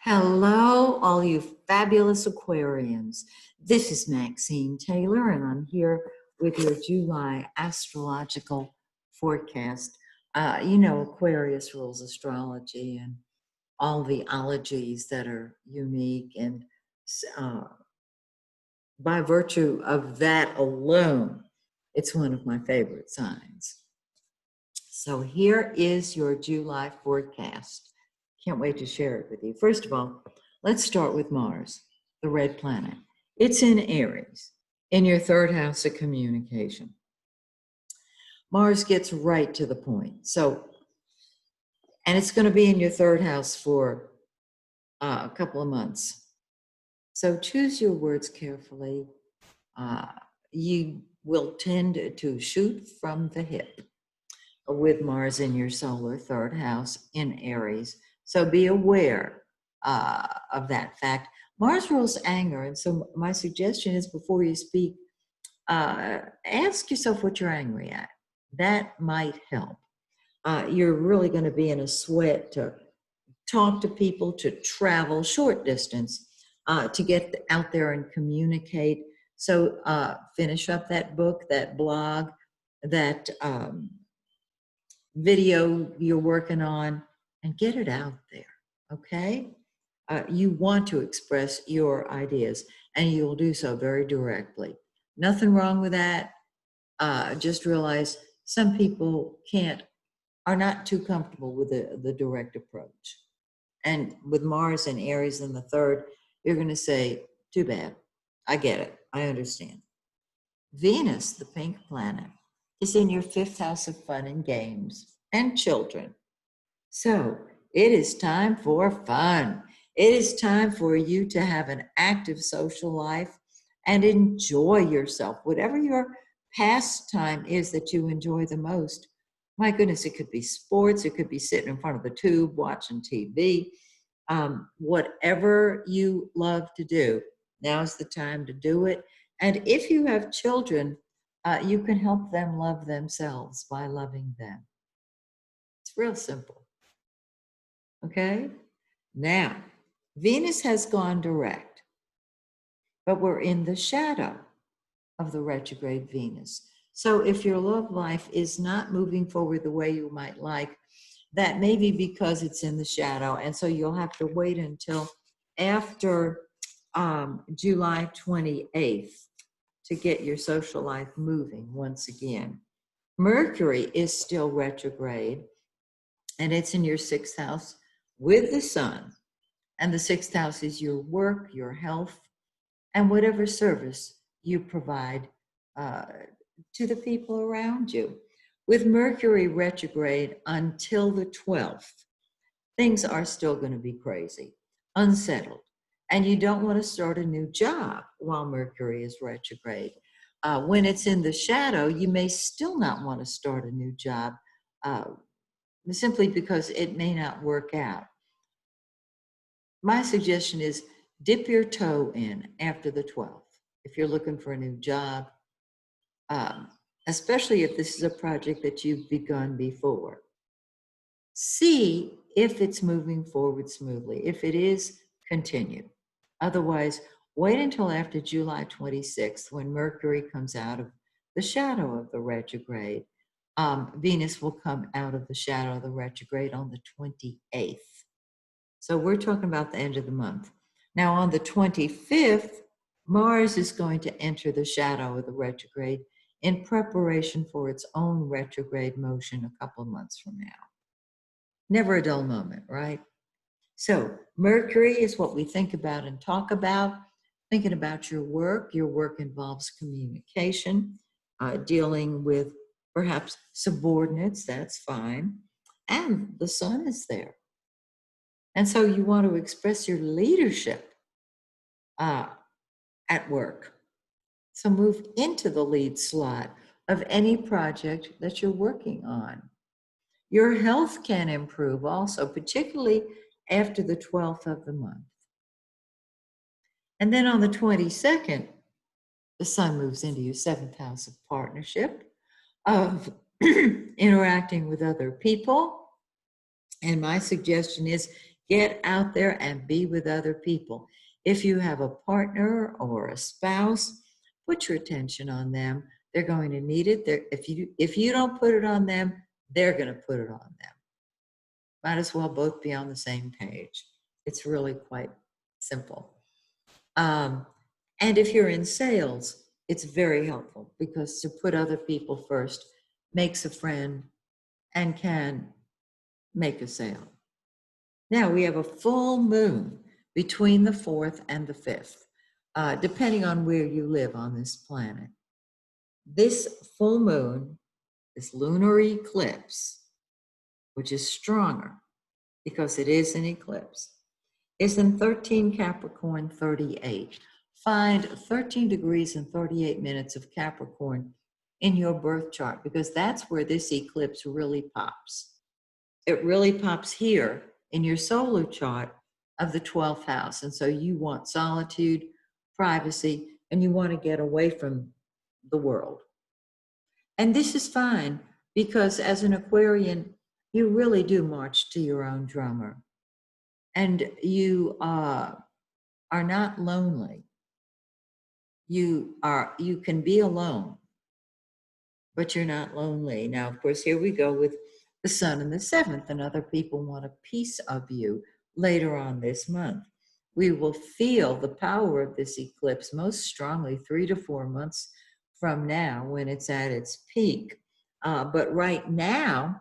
Hello, all you fabulous Aquarians. This is Maxine Taylor, and I'm here with your July astrological forecast. Aquarius rules astrology and all the ologies that are unique, and uh, by virtue of that alone, it's one of my favorite signs. So here is your July forecast. Can't wait to share it with you. First of all, let's start with Mars, the red planet. It's in Aries, in your third house of communication. Mars gets right to the point. And it's going to be in your third house for a couple of months. So choose your words carefully. You will tend to shoot from the hip with Mars in your solar third house in Aries. So be aware of that fact. Mars rules anger, and so my suggestion is before you speak, ask yourself what you're angry at. That might help. You're really going to be in a sweat to talk to people, to travel short distance, to get out there and communicate. So finish up that book, that blog, that video you're working on, and get it out there, okay? You want to express your ideas, and you'll do so very directly. Nothing wrong with that. Just realize some people are not too comfortable with the direct approach. And with Mars and Aries in the third, you're going to say, too bad. I get it. I understand. Venus, the pink planet, is in your fifth house of fun and games and children. So it is time for fun. It is time for you to have an active social life and enjoy yourself. Whatever your pastime is that you enjoy the most. My goodness, it could be sports. It could be sitting in front of the tube watching TV. Whatever you love to do, now's the time to do it. And if you have children, you can help them love themselves by loving them. It's real simple. Okay? Now, Venus has gone direct, but we're in the shadow of the retrograde Venus. So if your love life is not moving forward the way you might like, that may be because it's in the shadow. And so you'll have to wait until after July 28th to get your social life moving once again. Mercury is still retrograde, and it's in your sixth house with the sun. And the sixth house is your work, your health, and whatever service you provide to the people around you. With Mercury retrograde until the 12th, things are still going to be crazy, unsettled. And you don't want to start a new job while Mercury is retrograde. When it's in the shadow, you may still not want to start a new job simply because it may not work out. My suggestion is dip your toe in after the 12th if you're looking for a new job, especially if this is a project that you've begun before. See if it's moving forward smoothly. If it is, continue. Otherwise, wait until after July 26th when Mercury comes out of the shadow of the retrograde. Venus will come out of the shadow of the retrograde on the 28th. So we're talking about the end of the month. Now on the 25th, Mars is going to enter the shadow of the retrograde in preparation for its own retrograde motion a couple of months from now. Never a dull moment, right? So Mercury is what we think about and talk about. Thinking about your work. Your work involves communication, dealing with perhaps subordinates, that's fine. And the sun is there. And so you want to express your leadership at work. So move into the lead slot of any project that you're working on. Your health can improve also, particularly after the 12th of the month. And then on the 22nd, the sun moves into your seventh house of partnership, of interacting with other people. And my suggestion is Get out there and be with other people. If you have a partner or a spouse, put your attention on them. They're going to need it. If you don't put it on them, they're going to put it on them. Might as well both be on the same page. It's really quite simple. Um, and if you're in sales, it's very helpful because to put other people first makes a friend and can make a sale. Now we have a full moon between the 4th and the 5th, depending on where you live on this planet. This full moon, this lunar eclipse, which is stronger because it is an eclipse, is in 13 Capricorn 38. Find 13 degrees and 38 minutes of Capricorn in your birth chart because that's where this eclipse really pops. It really pops here in your solar chart of the 12th house. And so you want solitude, privacy, and you want to get away from the world. And this is fine because as an Aquarian, you really do march to your own drummer. And you are not lonely. You can be alone, but you're not lonely. Now, of course, here we go with the sun in the 7th, and other people want a piece of you later on this month. We will feel the power of this eclipse most strongly 3 to 4 months from now when it's at its peak. But right now,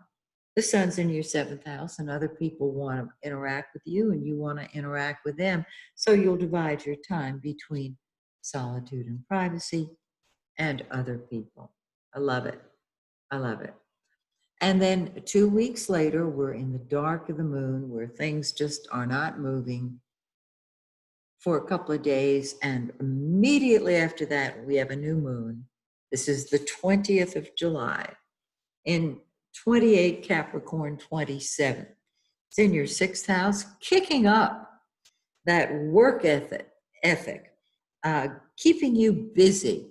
the sun's in your 7th house and other people want to interact with you and you want to interact with them. So you'll divide your time between solitude and privacy and other people. I love it. I love it. And then 2 weeks later, we're in the dark of the moon where things just are not moving for a couple of days. And immediately after that, we have a new moon. This is the 20th of July in 28 Capricorn 27. It's in your 6th house, kicking up that work ethic, keeping you busy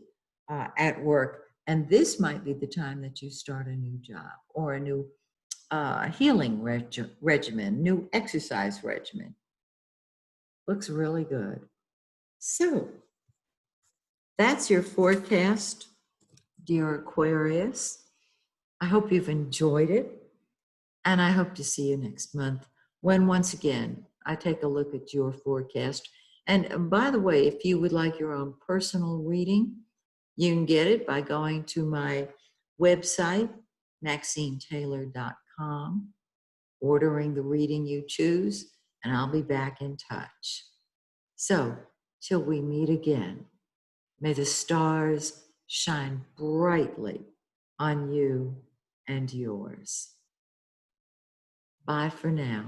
at work. And this might be the time that you start a new job or a new healing regimen, new exercise regimen. Looks really good. So that's your forecast, dear Aquarius. I hope you've enjoyed it. And I hope to see you next month when once again I take a look at your forecast. And by the way, if you would like your own personal reading, you can get it by going to my website, MaxineTaylor.com, ordering the reading you choose, and I'll be back in touch. So, till we meet again, may the stars shine brightly on you and yours. Bye for now.